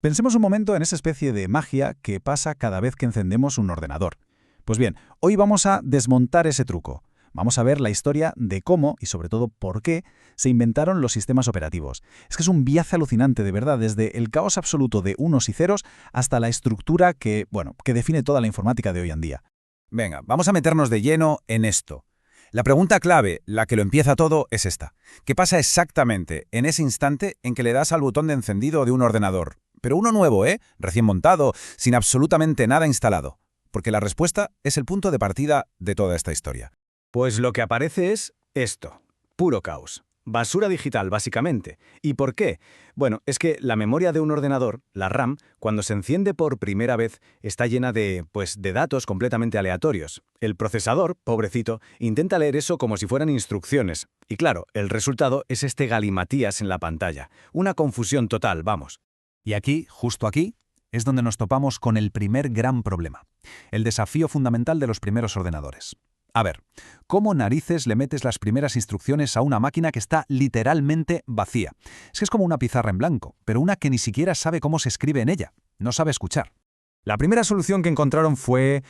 Pensemos un momento en esa especie de magia que pasa cada vez que encendemos un ordenador. Pues bien, hoy vamos a desmontar ese truco. Vamos a ver la historia de cómo, y sobre todo por qué, se inventaron los sistemas operativos. Es que es un viaje alucinante, de verdad, desde el caos absoluto de unos y ceros hasta la estructura que define toda la informática de hoy en día. Venga, vamos a meternos de lleno en esto. La pregunta clave, la que lo empieza todo, es esta. ¿Qué pasa exactamente en ese instante en que le das al botón de encendido de un ordenador? Pero uno nuevo, recién montado, sin absolutamente nada instalado. Porque la respuesta es el punto de partida de toda esta historia. Pues lo que aparece es esto, puro caos. Basura digital, básicamente. ¿Y por qué? Bueno, es que la memoria de un ordenador, la RAM, cuando se enciende por primera vez, está llena de datos completamente aleatorios. El procesador, pobrecito, intenta leer eso como si fueran instrucciones. Y claro, el resultado es este galimatías en la pantalla. Una confusión total, vamos. Y aquí, justo aquí, es donde nos topamos con el primer gran problema. El desafío fundamental de los primeros ordenadores. A ver, ¿cómo narices le metes las primeras instrucciones a una máquina que está literalmente vacía? Es que es como una pizarra en blanco, pero una que ni siquiera sabe cómo se escribe en ella. No sabe escuchar. La primera solución que encontraron fue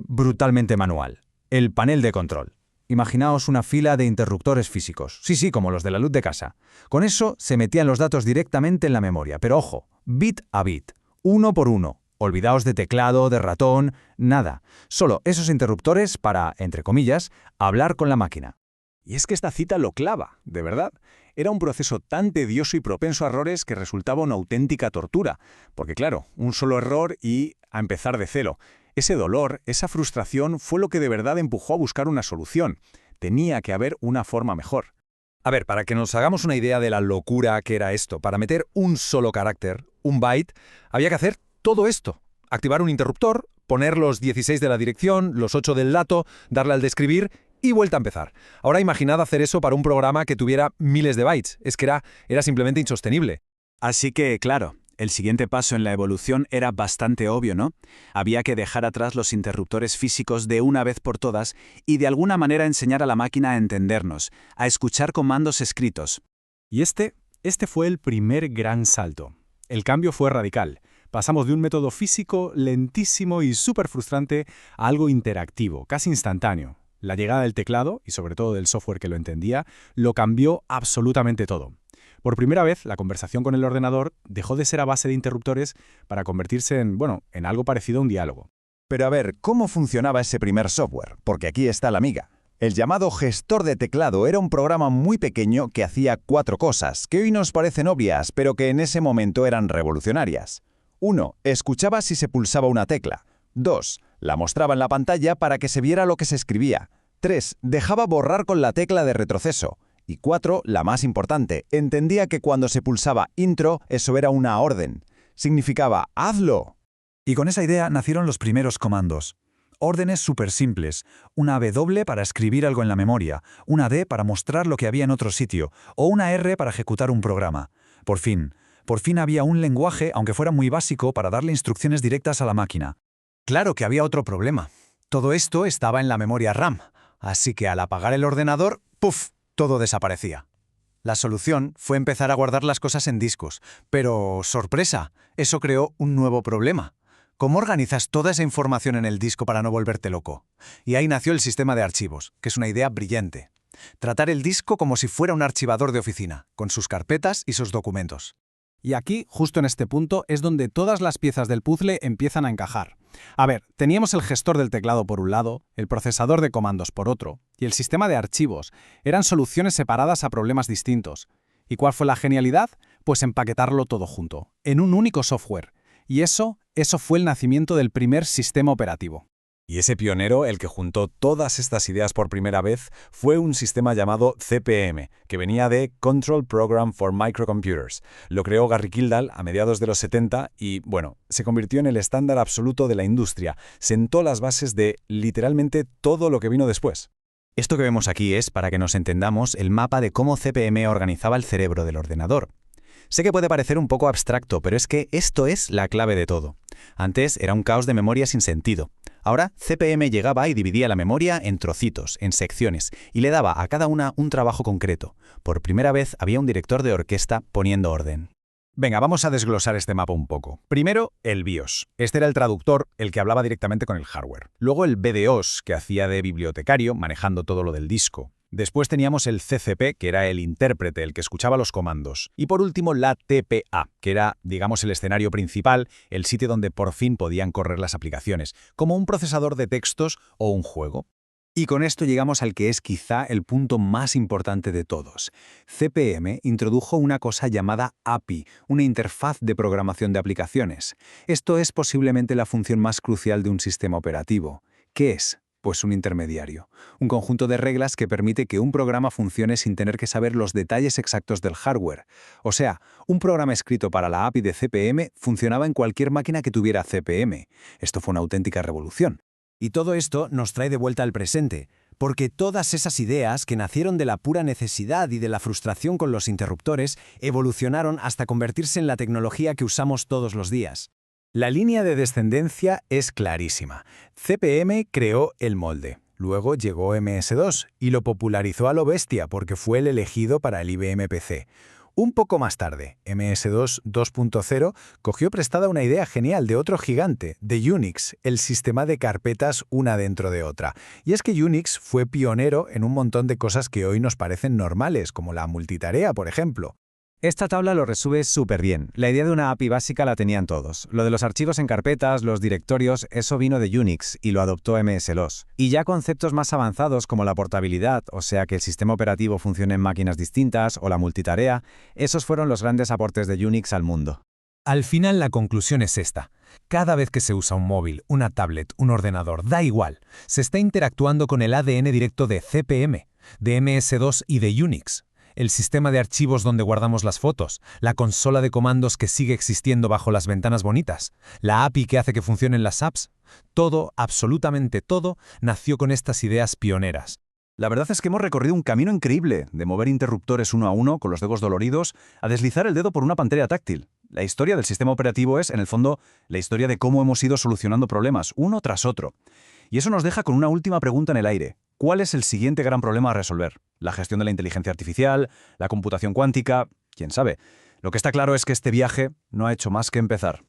brutalmente manual. El panel de control. Imaginaos una fila de interruptores físicos. Sí, como los de la luz de casa. Con eso se metían los datos directamente en la memoria, pero ojo, bit a bit, uno por uno. Olvidaos de teclado, de ratón, nada. Solo esos interruptores para, entre comillas, hablar con la máquina. Y es que esta cita lo clava, de verdad. Era un proceso tan tedioso y propenso a errores que resultaba una auténtica tortura. Porque claro, un solo error y a empezar de cero. Ese dolor, esa frustración fue lo que de verdad empujó a buscar una solución. Tenía que haber una forma mejor. A ver, para que nos hagamos una idea de la locura que era esto, para meter un solo carácter, un byte, había que hacer todo esto. Activar un interruptor, poner los 16 de la dirección, los 8 del dato, darle al de escribir y vuelta a empezar. Ahora imaginad hacer eso para un programa que tuviera miles de bytes. Es que era simplemente insostenible. Así que, claro, el siguiente paso en la evolución era bastante obvio, ¿no? Había que dejar atrás los interruptores físicos de una vez por todas y de alguna manera enseñar a la máquina a entendernos, a escuchar comandos escritos. Y este fue el primer gran salto. El cambio fue radical. Pasamos de un método físico lentísimo y súper frustrante a algo interactivo, casi instantáneo. La llegada del teclado, y sobre todo del software que lo entendía, lo cambió absolutamente todo. Por primera vez, la conversación con el ordenador dejó de ser a base de interruptores para convertirse en algo parecido a un diálogo. Pero a ver, ¿cómo funcionaba ese primer software? Porque aquí está la miga. El llamado gestor de teclado era un programa muy pequeño que hacía 4 cosas, que hoy nos parecen obvias, pero que en ese momento eran revolucionarias. 1. Escuchaba si se pulsaba una tecla. 2. La mostraba en la pantalla para que se viera lo que se escribía. 3. Dejaba borrar con la tecla de retroceso. Y 4, la más importante, entendía que cuando se pulsaba intro, eso era una orden. Significaba ¡hazlo! Y con esa idea nacieron los primeros comandos. Órdenes súper simples. Una W para escribir algo en la memoria, una D para mostrar lo que había en otro sitio, o una R para ejecutar un programa. Por fin había un lenguaje, aunque fuera muy básico, para darle instrucciones directas a la máquina. Claro que había otro problema. Todo esto estaba en la memoria RAM, así que al apagar el ordenador, ¡puf!, todo desaparecía. La solución fue empezar a guardar las cosas en discos, pero, sorpresa, eso creó un nuevo problema. ¿Cómo organizas toda esa información en el disco para no volverte loco? Y ahí nació el sistema de archivos, que es una idea brillante. Tratar el disco como si fuera un archivador de oficina, con sus carpetas y sus documentos. Y aquí, justo en este punto, es donde todas las piezas del puzzle empiezan a encajar. A ver, teníamos el gestor del teclado por un lado, el procesador de comandos por otro, y el sistema de archivos. Eran soluciones separadas a problemas distintos. ¿Y cuál fue la genialidad? Pues empaquetarlo todo junto, en un único software. Y eso fue el nacimiento del primer sistema operativo. Y ese pionero, el que juntó todas estas ideas por primera vez, fue un sistema llamado CP/M, que venía de Control Program for Microcomputers. Lo creó Gary Kildall a mediados de los 70 y, se convirtió en el estándar absoluto de la industria. Sentó las bases de, literalmente, todo lo que vino después. Esto que vemos aquí es, para que nos entendamos, el mapa de cómo CP/M organizaba el cerebro del ordenador. Sé que puede parecer un poco abstracto, pero es que esto es la clave de todo. Antes era un caos de memoria sin sentido. Ahora, CP/M llegaba y dividía la memoria en trocitos, en secciones, y le daba a cada una un trabajo concreto. Por primera vez había un director de orquesta poniendo orden. Venga, vamos a desglosar este mapa un poco. Primero, el BIOS. Este era el traductor, el que hablaba directamente con el hardware. Luego el BDOS, que hacía de bibliotecario, manejando todo lo del disco. Después teníamos el CCP, que era el intérprete, el que escuchaba los comandos. Y por último, la TPA, que era, digamos, el escenario principal, el sitio donde por fin podían correr las aplicaciones, como un procesador de textos o un juego. Y con esto llegamos al que es quizá el punto más importante de todos. CP/M introdujo una cosa llamada API, una interfaz de programación de aplicaciones. Esto es posiblemente la función más crucial de un sistema operativo. ¿Qué es? Pues un intermediario. Un conjunto de reglas que permite que un programa funcione sin tener que saber los detalles exactos del hardware. O sea, un programa escrito para la API de CP/M funcionaba en cualquier máquina que tuviera CP/M. Esto fue una auténtica revolución. Y todo esto nos trae de vuelta al presente, porque todas esas ideas que nacieron de la pura necesidad y de la frustración con los interruptores evolucionaron hasta convertirse en la tecnología que usamos todos los días. La línea de descendencia es clarísima. CP/M creó el molde. Luego llegó MS2 y lo popularizó a lo bestia porque fue el elegido para el IBM PC. Un poco más tarde, MS2 2.0 cogió prestada una idea genial de otro gigante, de Unix, el sistema de carpetas una dentro de otra. Y es que Unix fue pionero en un montón de cosas que hoy nos parecen normales, como la multitarea, por ejemplo. Esta tabla lo resume súper bien. La idea de una API básica la tenían todos. Lo de los archivos en carpetas, los directorios, eso vino de Unix y lo adoptó MS-DOS. Y ya conceptos más avanzados como la portabilidad, o sea que el sistema operativo funcione en máquinas distintas, o la multitarea, esos fueron los grandes aportes de Unix al mundo. Al final la conclusión es esta. Cada vez que se usa un móvil, una tablet, un ordenador, da igual, se está interactuando con el ADN directo de CP/M, de MS-DOS y de Unix. El sistema de archivos donde guardamos las fotos, la consola de comandos que sigue existiendo bajo las ventanas bonitas, la API que hace que funcionen las apps, todo, absolutamente todo, nació con estas ideas pioneras. La verdad es que hemos recorrido un camino increíble, de mover interruptores uno a uno con los dedos doloridos a deslizar el dedo por una pantalla táctil. La historia del sistema operativo es, en el fondo, la historia de cómo hemos ido solucionando problemas, uno tras otro. Y eso nos deja con una última pregunta en el aire. ¿Cuál es el siguiente gran problema a resolver? ¿La gestión de la inteligencia artificial? ¿La computación cuántica? ¿Quién sabe? Lo que está claro es que este viaje no ha hecho más que empezar.